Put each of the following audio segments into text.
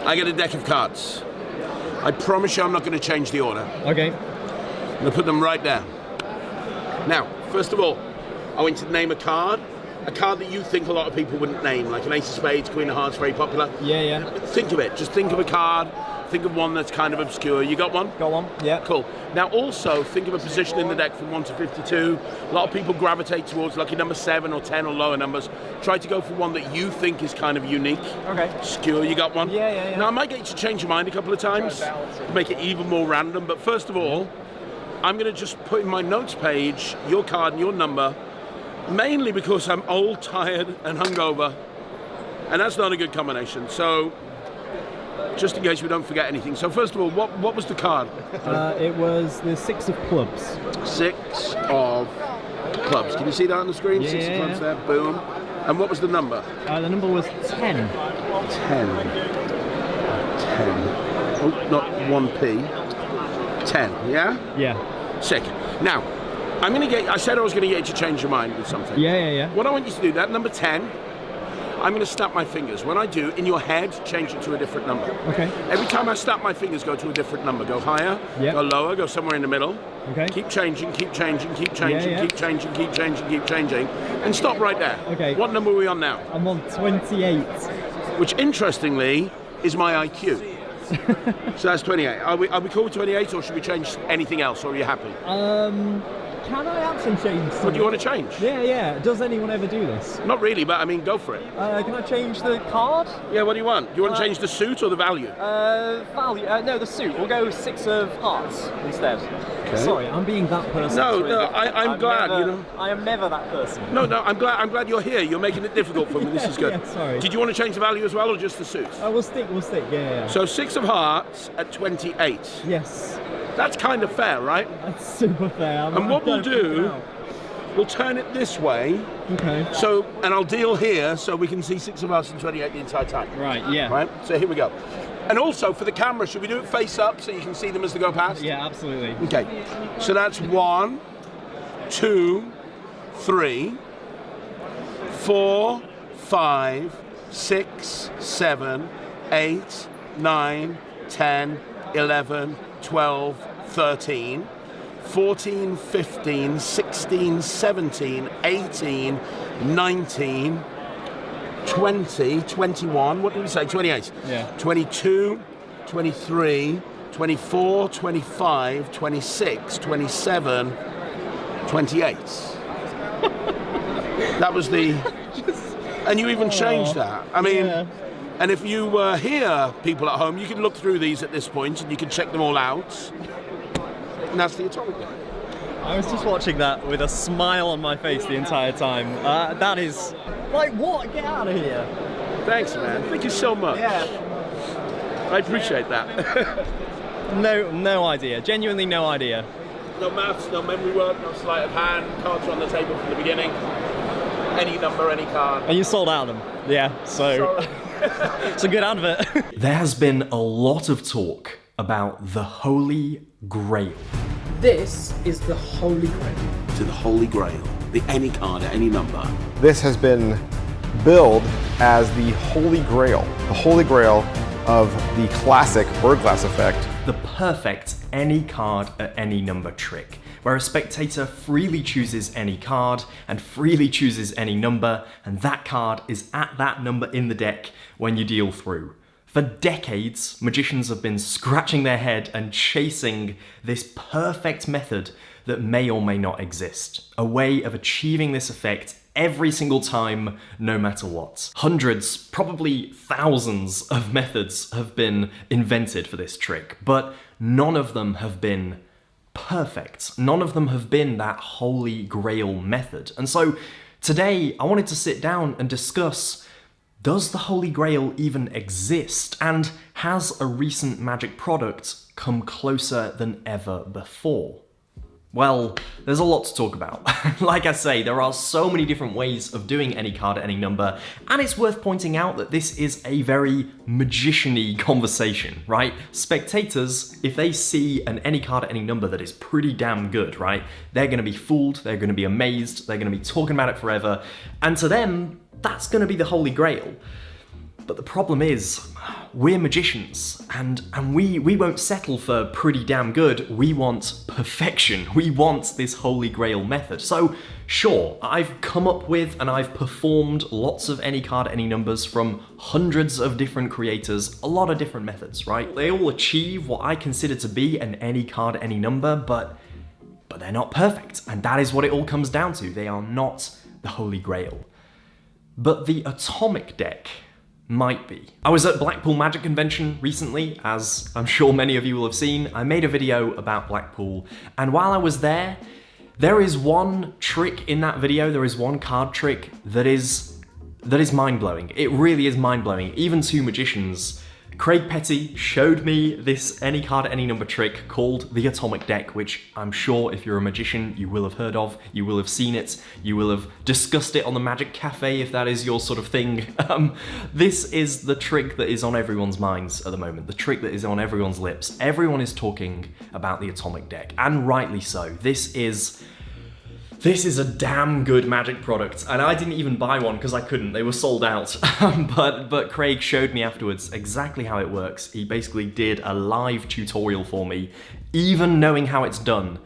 I get a deck of cards. I promise you I'm not going to change the order. Okay. I'm going to put them right there. Now, first of all, I want you to name a card that you think a lot of people wouldn't name, like an Ace of Spades, Queen of Hearts, very popular. Yeah. Think of it. Just think of a card. Think of one that's kind of obscure. You got one? Got one, yeah. Cool. Now also, think of a position in the deck from 1 to 52. A lot of people gravitate towards lucky number 7 or 10 or lower numbers. Try to go for one that you think is kind of unique. Okay. Obscure, you got one? Yeah. Now, I might get you to change your mind a couple of times to make it even more random, but first of all, I'm going to just put in my notes page your card and your number, mainly because I'm old, tired, and hungover, and that's not a good combination. So, just in case we don't forget anything. So first of all, what was the card? It was the 6 of clubs. 6 of clubs. Can you see that on the screen? Yeah. 6 of clubs there, boom. And what was the number? The number was 10. 10. Oh, not 1p. 10, yeah? Yeah. Sick. Now, I said I was going to get you to change your mind with something. Yeah. What I want you to do, that number 10, I'm going to snap my fingers. When I do, in your head, change it to a different number. Okay. Every time I snap my fingers, go to a different number. Go higher, go lower, go somewhere in the middle. Okay. Keep changing, keep changing, keep changing, Yeah. keep changing, keep changing, keep changing. And stop right there. Okay. What number are we on now? I'm on 28. Which, interestingly, is my IQ. So that's 28. Are we cool with 28, or should we change anything else, or are you happy? Can I actually change something? What do you want to change? Yeah. Does anyone ever do this? Not really, but I mean, go for it. Can I change the card? Yeah, what do you want? Do you want to change the suit or the value? Value. No, the suit. We'll go 6 of hearts instead. Okay. Sorry, I'm being that person. No, I'm glad, never, you know. I am never that person. No, I'm glad you're here. You're making it difficult for me. This is good. Yeah, sorry. Did you want to change the value as well, or just the suit? We'll stick. Yeah. So 6 of hearts at 28. Yes. That's kind of fair, right? That's super fair. And what we'll do, we'll turn it this way. Okay. So, and I'll deal here so we can see 6 of hearts and 28 the entire time. Right, yeah. Right, so here we go. And also for the camera, should we do it face up so you can see them as they go past? Yeah, absolutely. Okay, so that's 1, 2, 3, 4, 5, 6, 7, 8, 9, 10, 11, 12, 13, 14, 15, 16, 17, 18, 19, 20, 21, what did we say, 28? Yeah. 22, 23, 24, 25, 26, 27, 28. That was the... And you even changed that. I mean, and if you were here, people at home, you can look through these at this point and you can check them all out. And that's the atomic line. I was just watching that with a smile on my face the entire time. That is... Like, what? Get out of here. Thanks, man. Thank you so much. Yeah. I appreciate that. No idea. Genuinely no idea. No maths, no memory work, no sleight of hand. Cards are on the table from the beginning. Any number, any card. And you sold out of them. Yeah, so... It's a good advert. There has been a lot of talk about the Holy Grail. This is the Holy Grail. To the Holy Grail. The any card at any number. This has been billed as the Holy Grail. The Holy Grail of the classic Bird Glass effect. The perfect any card at any number trick, where a spectator freely chooses any card and freely chooses any number, and that card is at that number in the deck when you deal through. For decades, magicians have been scratching their head and chasing this perfect method that may or may not exist. A way of achieving this effect every single time, no matter what. Hundreds, probably thousands of methods have been invented for this trick, but none of them have been perfect. None of them have been that Holy Grail method. And so today I wanted to sit down and discuss, does the Holy Grail even exist? And has a recent magic product come closer than ever before? Well, there's a lot to talk about. Like I say, there are so many different ways of doing any card at any number, and it's worth pointing out that this is a very magician-y conversation, right? Spectators, if they see an any card at any number that is pretty damn good, right? They're gonna be fooled, they're gonna be amazed, they're gonna be talking about it forever, and to them, that's gonna be the Holy Grail. But the problem is, we're magicians, and we won't settle for pretty damn good. We want perfection. We want this Holy Grail method. So, sure, I've come up with and I've performed lots of any card, any numbers from hundreds of different creators, a lot of different methods, right? They all achieve what I consider to be an any card, any number, but they're not perfect, and that is what it all comes down to. They are not the Holy Grail. But the Atomic deck might be. I was at Blackpool Magic Convention recently, as I'm sure many of you will have seen. I made a video about Blackpool, and while I was there is one trick in that video, there is one card trick that is mind-blowing. It really is mind-blowing, even to magicians. Craig Petty showed me this any card, any number trick called the Atomic deck, which I'm sure if you're a magician, you will have heard of, you will have seen it, you will have discussed it on the Magic Cafe if that is your sort of thing. This is the trick that is on everyone's minds at the moment, the trick that is on everyone's lips. Everyone is talking about the Atomic deck, and rightly so. This is a damn good Magic product, and I didn't even buy one because I couldn't, they were sold out. But Craig showed me afterwards exactly how it works. He basically did a live tutorial for me. Even knowing how it's done,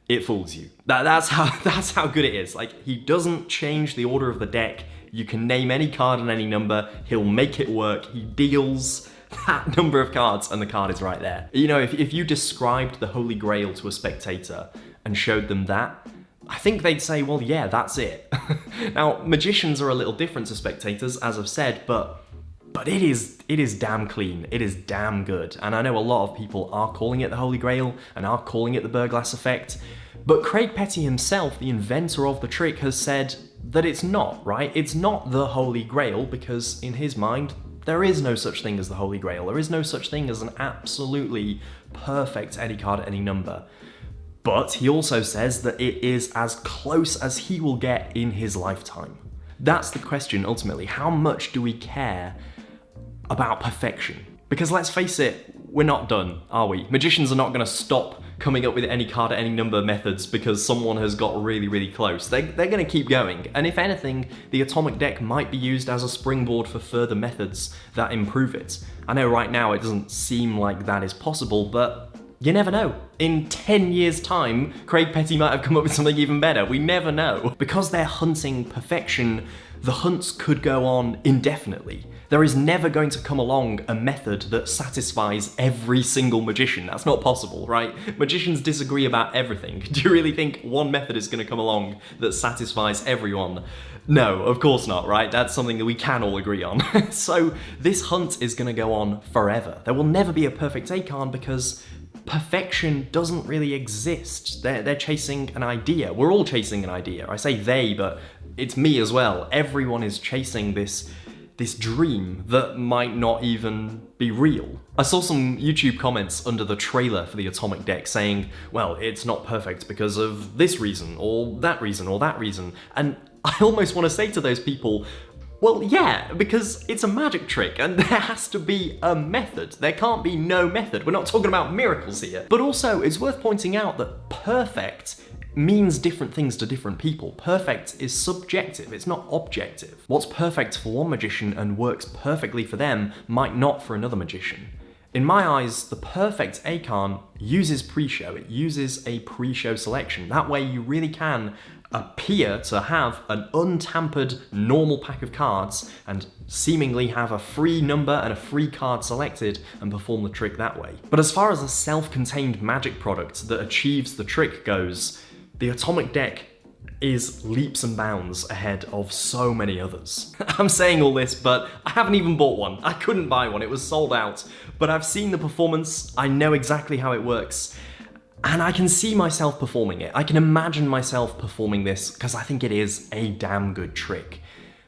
it fools you. That's how good it is. Like, he doesn't change the order of the deck. You can name any card and any number, he'll make it work. He deals that number of cards and the card is right there. You know, if you described the Holy Grail to a spectator and showed them that, I think they'd say, well, yeah, that's it. Now, magicians are a little different to spectators, as I've said, but it is damn clean. It is damn good. And I know a lot of people are calling it the Holy Grail and are calling it the Burglass effect, but Craig Petty himself, the inventor of the trick, has said that it's not, right? It's not the Holy Grail because, in his mind, there is no such thing as the Holy Grail. There is no such thing as an absolutely perfect any card, any number. But he also says that it is as close as he will get in his lifetime. That's the question, ultimately. How much do we care about perfection? Because let's face it, we're not done, are we? Magicians are not going to stop coming up with any card, any number methods because someone has got really, really close. They're going to keep going. And if anything, the Atomic deck might be used as a springboard for further methods that improve it. I know right now it doesn't seem like that is possible, but you never know. In 10 years' time, Craig Petty might have come up with something even better. We never know. Because they're hunting perfection, the hunts could go on indefinitely. There is never going to come along a method that satisfies every single magician. That's not possible, right? Magicians disagree about everything. Do you really think one method is going to come along that satisfies everyone? No, of course not, right? That's something that we can all agree on. So this hunt is going to go on forever. There will never be a perfect A-card because perfection doesn't really exist. They're chasing an idea. We're all chasing an idea. I say they, but it's me as well. Everyone is chasing this dream that might not even be real. I saw some YouTube comments under the trailer for the Atomic deck saying, well, it's not perfect because of this reason, or that reason, or that reason. And I almost want to say to those people, well, yeah, because it's a magic trick and there has to be a method. There can't be no method. We're not talking about miracles here. But also, it's worth pointing out that perfect means different things to different people. Perfect is subjective, it's not objective. What's perfect for one magician and works perfectly for them might not for another magician. In my eyes, the perfect A-card uses pre-show. It uses a pre-show selection. That way you really can appear to have an untampered normal pack of cards and seemingly have a free number and a free card selected and perform the trick that way. But as far as a self-contained magic product that achieves the trick goes, the Atomic deck is leaps and bounds ahead of so many others. I'm saying all this, but I haven't even bought one. I couldn't buy one, it was sold out. But I've seen the performance, I know exactly how it works, and I can see myself performing it. I can imagine myself performing this because I think it is a damn good trick.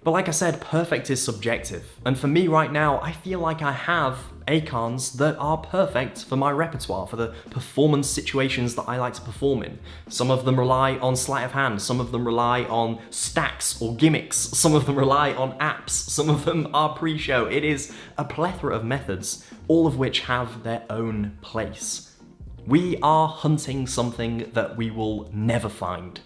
But like I said, perfect is subjective. And for me right now, I feel like I have A-cards that are perfect for my repertoire, for the performance situations that I like to perform in. Some of them rely on sleight of hand, some of them rely on stacks or gimmicks, some of them rely on apps, some of them are pre-show. It is a plethora of methods, all of which have their own place. We are hunting something that we will never find.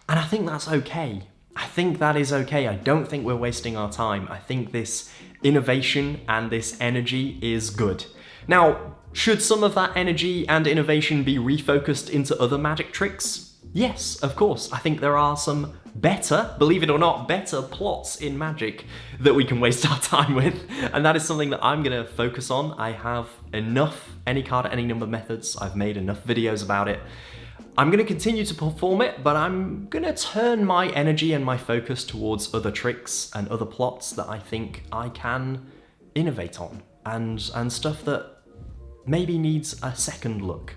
And I think that's okay. I think that is okay. I don't think we're wasting our time. I think this innovation and this energy is good. Now, should some of that energy and innovation be refocused into other magic tricks? Yes, of course. I think there are some better, believe it or not, better plots in Magic that we can waste our time with, and that is something that I'm going to focus on. I have enough any card at any number methods. I've made enough videos about it. I'm going to continue to perform it, but I'm going to turn my energy and my focus towards other tricks and other plots that I think I can innovate on, and stuff that maybe needs a second look.